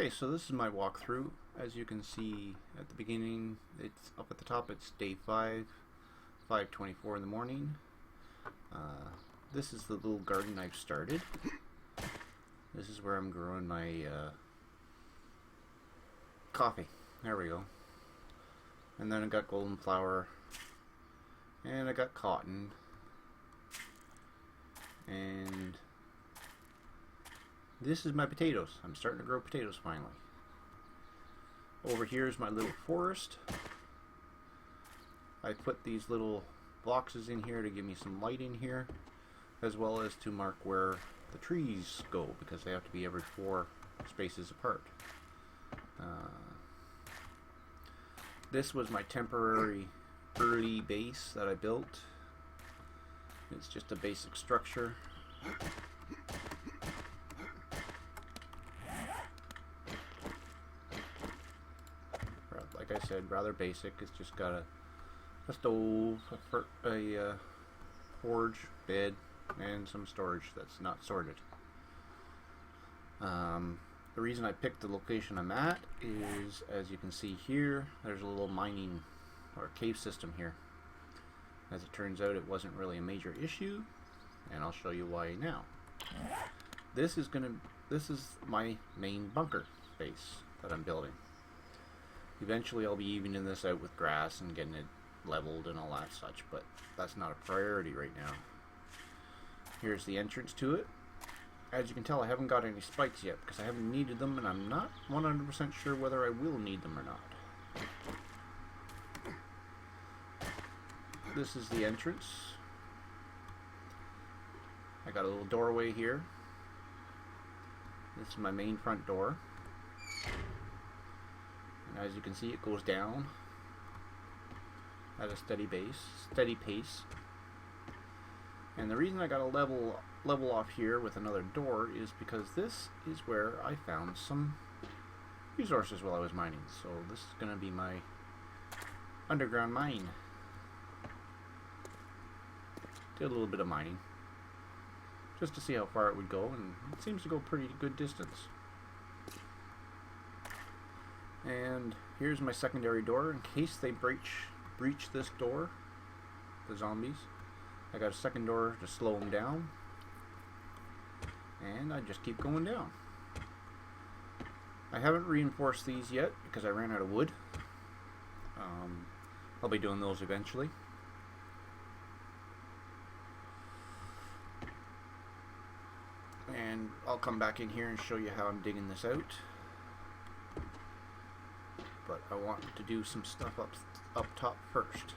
Okay, so this is my walkthrough. As you can see at the beginning, it's up at the top, it's day 5, 5:24 in the morning. This is the little garden I've started. This is where I'm growing my coffee. There we go. And then I got golden flower, and I got cotton, and this is my potatoes. I'm starting to grow potatoes finally. Over here is my little forest. I put these little boxes in here to give me some light in here, as well as to mark where the trees go, because they have to be every 4 spaces apart. This was my temporary early base that I built. It's just a basic structure. Like I said, rather basic. It's just got a stove, a forge, bed, and some storage that's not sorted. The reason I picked the location I'm at is, as you can see here, there's a little mining or cave system here. As it turns out, it wasn't really a major issue, and I'll show you why now. This is my main bunker base that I'm building. Eventually I'll be evening this out with grass and getting it leveled and all that such, but that's not a priority right now. Here's the entrance to it. As you can tell, I haven't got any spikes yet because I haven't needed them, and I'm not 100% sure whether I will need them or not. This is the entrance. I got a little doorway here. This is my main front door. And as you can see, it goes down at a steady pace. And the reason I got a level off here with another door is because this is where I found some resources while I was mining. So this is going to be my underground mine. Did a little bit of mining just to see how far it would go, and it seems to go pretty good distance. And here's my secondary door in case they breach this door, the zombies. I got a second door to slow them down, and I just keep going down. I haven't reinforced these yet because I ran out of wood. I'll be doing those eventually. And I'll come back in here and show you how I'm digging this out. But I want to do some stuff up top first.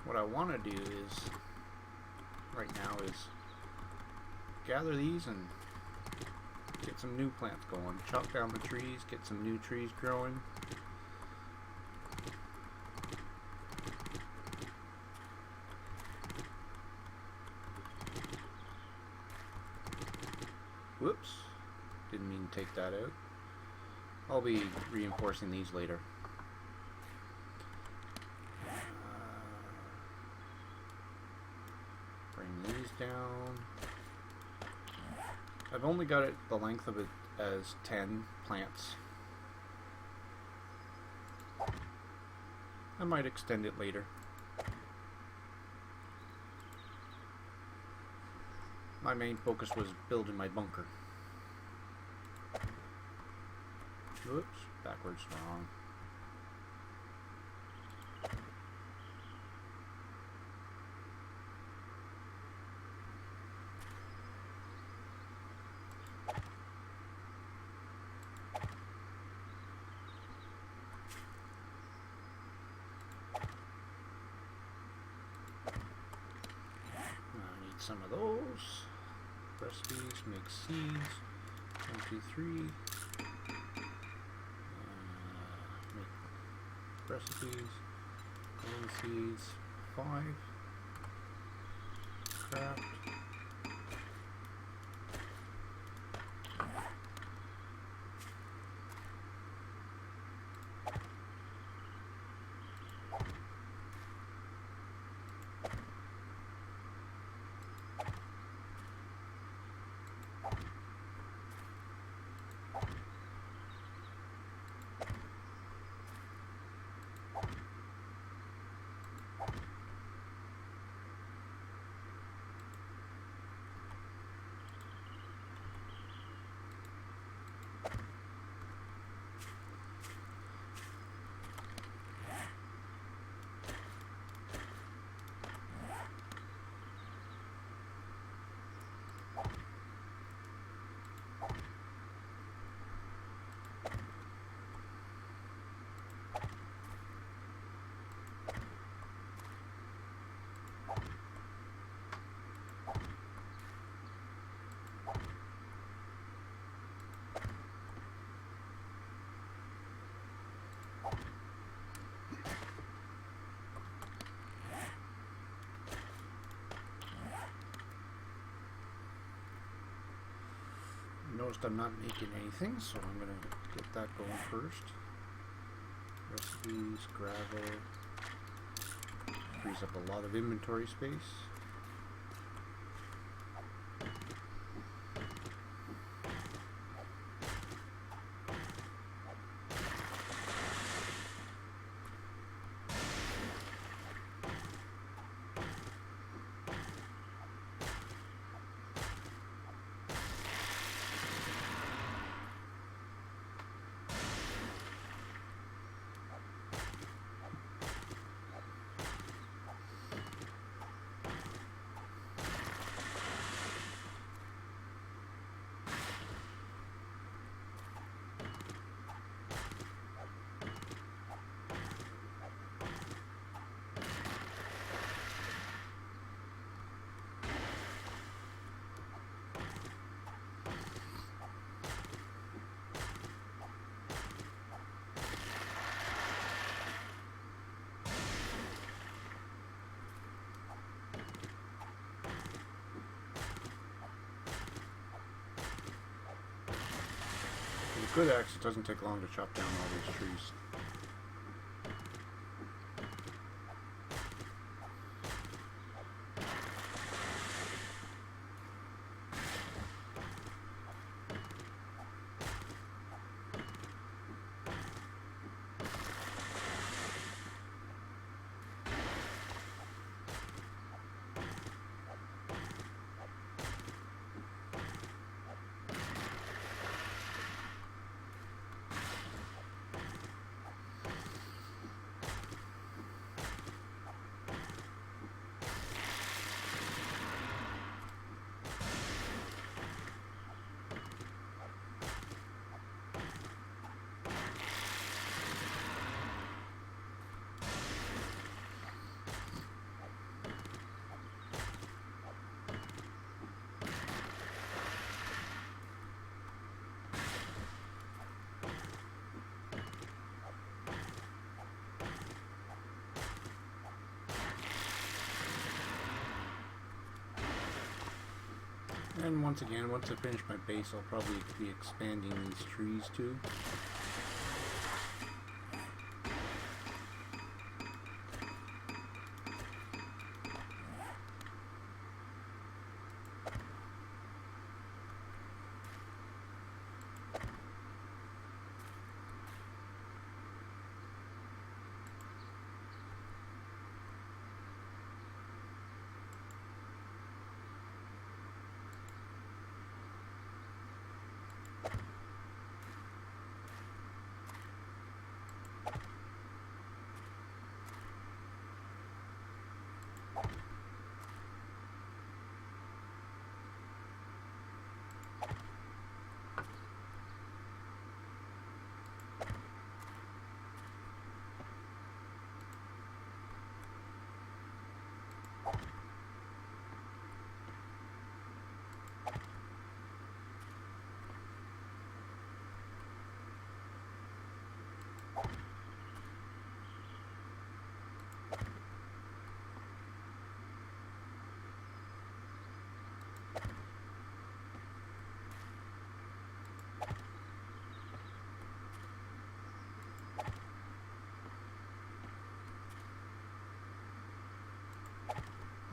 What I want to do is, right now, is gather these and get some new plants going. Chop down the trees, get some new trees growing. Whoops, didn't mean to take that out. I'll be reinforcing these later. Bring these down. I've only got it the length of it as 10 plants. I might extend it later. My main focus was building my bunker. Whoops, backwards, wrong. Some of those recipes, make seeds, 1, 2, 3, make recipes, golden seeds, 5, craft, noticed I'm not making anything, so I'm going to get that going first. Recipes, gravel, frees up a lot of inventory space. With a good axe, it doesn't take long to chop down all these trees. And once again, once I finish my base, I'll probably be expanding these trees too.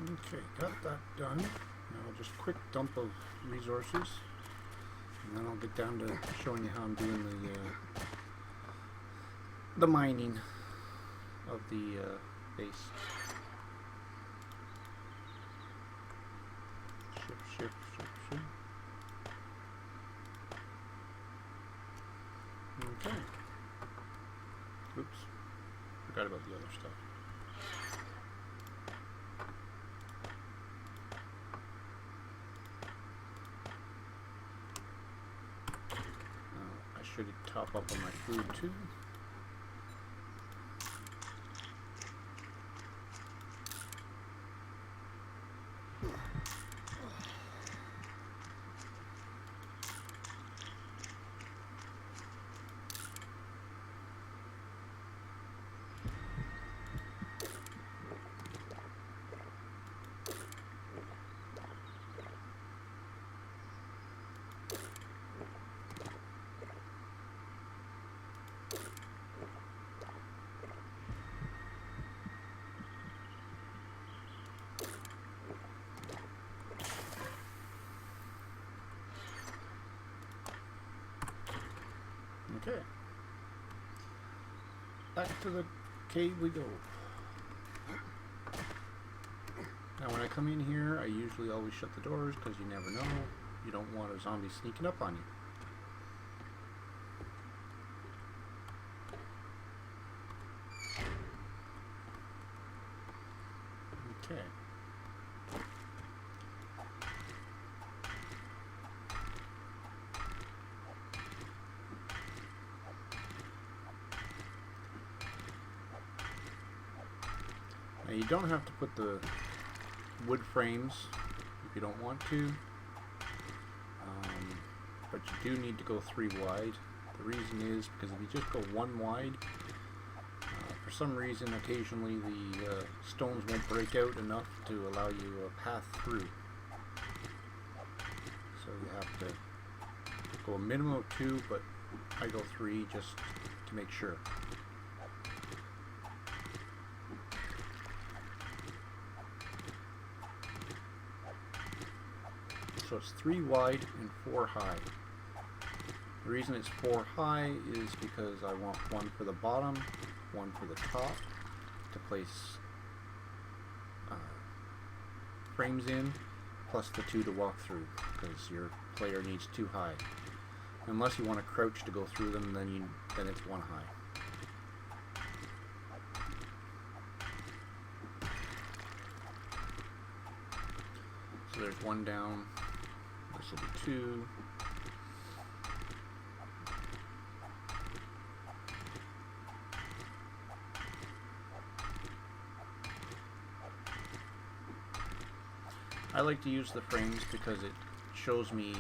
Okay, got that done. Now just quick dump of resources, and then I'll get down to showing you how I'm doing the mining of the base. Shift. Okay. Oops. Forgot about the other stuff. Should top up on my food too. Okay. Back to the cave we go. Now when I come in here, I usually always shut the doors because you never know. You don't want a zombie sneaking up on you. Okay. Now you don't have to put the wood frames if you don't want to, but you do need to go 3 wide. The reason is because if you just go 1 wide, for some reason occasionally the stones won't break out enough to allow you a path through. So you have to go a minimum of 2, but I go 3 just to make sure. So it's 3 wide and 4 high. The reason it's 4 high is because I want 1 for the bottom, 1 for the top to place frames in, plus the 2 to walk through, because your player needs 2 high. Unless you want to crouch to go through them, then it's 1 high. So there's 1 down. This will be 2. I like to use the frames because it shows me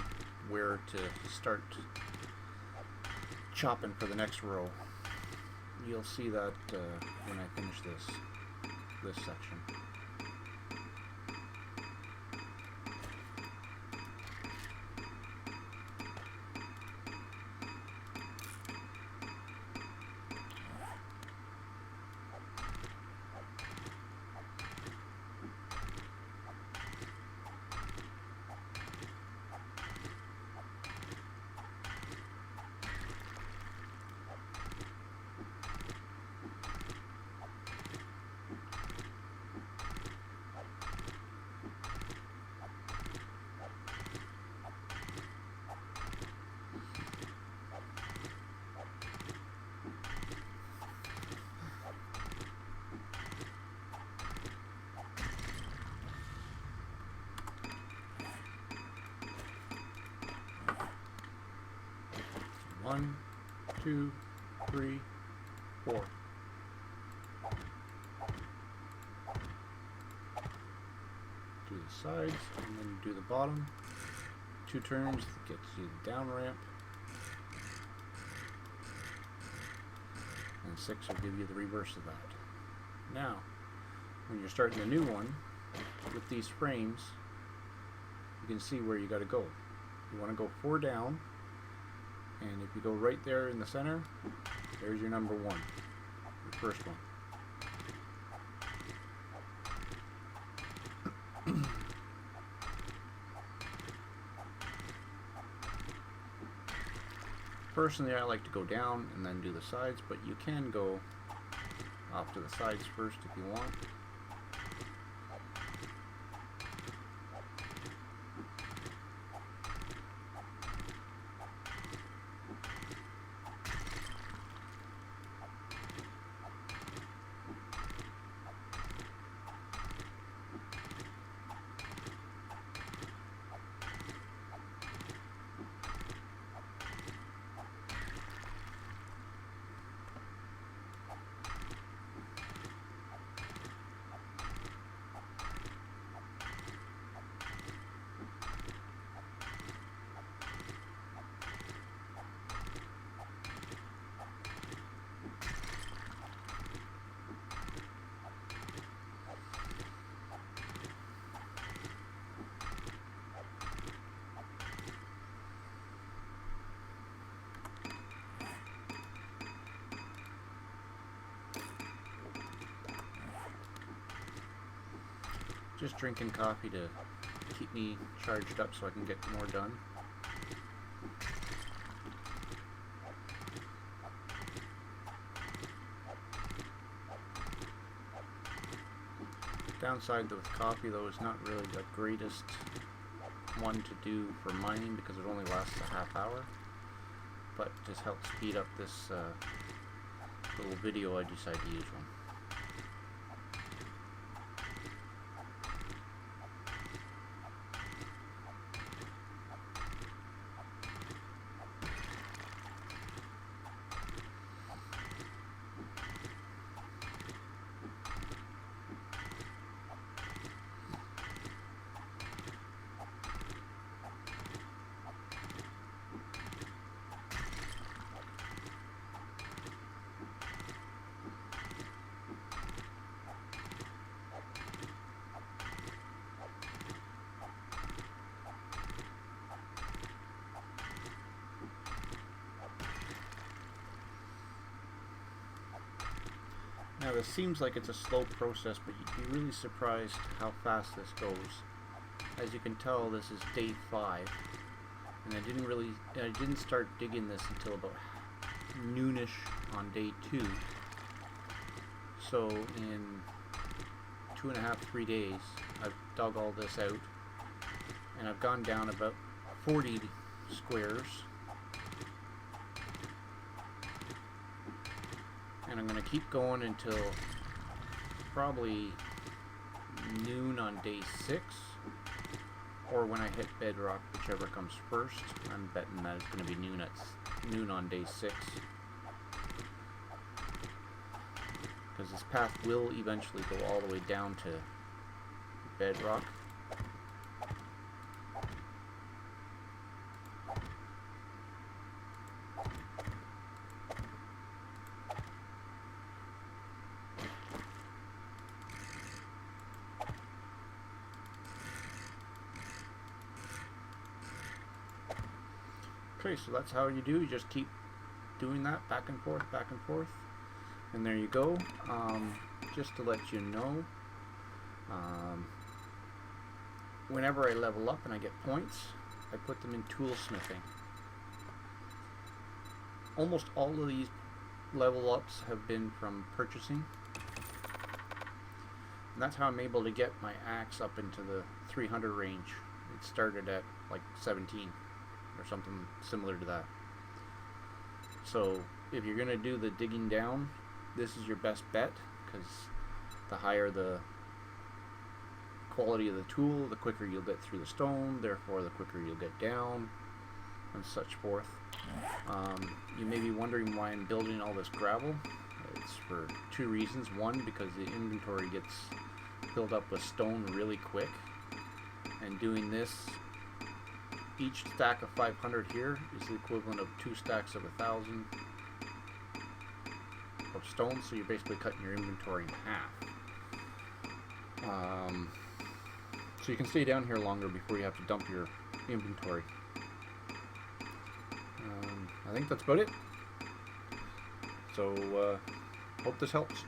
where to start chopping for the next row. You'll see that when I finish this section. One, 2, 3, 4. Do the sides and then do the bottom. 2 turns gets you the down ramp. And 6 will give you the reverse of that. Now, when you're starting a new one, with these frames, you can see where you got to go. You want to go 4 down. And if you go right there in the center, there's your number 1, your first one. Personally, I like to go down and then do the sides, but you can go off to the sides first if you want. Just drinking coffee to keep me charged up so I can get more done. Downside with copy though is not really the greatest one to do for mining because it only lasts a half hour, but just helps speed up this little video. I decided to use one. Now this seems like it's a slow process, but you'd be really surprised how fast this goes. As you can tell, this is day 5, and I didn't start digging this until about noonish on day 2. So in 2.5, 3 days, I've dug all this out, and I've gone down about 40 squares. And I'm going to keep going until probably noon on day 6, or when I hit bedrock, whichever comes first. I'm betting that it's going to be noon on day 6, because this path will eventually go all the way down to bedrock. Okay, so that's how you do. You just keep doing that back and forth, and there you go. Just to let you know, whenever I level up and I get points, I put them in toolsmithing. Almost all of these level ups have been from purchasing, and that's how I'm able to get my axe up into the 300 range. It started at like 17 or something similar to that. So if you're going to do the digging down, this is your best bet, because the higher the quality of the tool, the quicker you'll get through the stone, therefore the quicker you'll get down, and such forth. You may be wondering why I'm building all this gravel. It's for 2 reasons. One, because the inventory gets filled up with stone really quick, and doing this, each stack of 500 here is the equivalent of 2 stacks of 1,000 of stone, so you're basically cutting your inventory in half. So you can stay down here longer before you have to dump your inventory. I think that's about it. So hope this helps.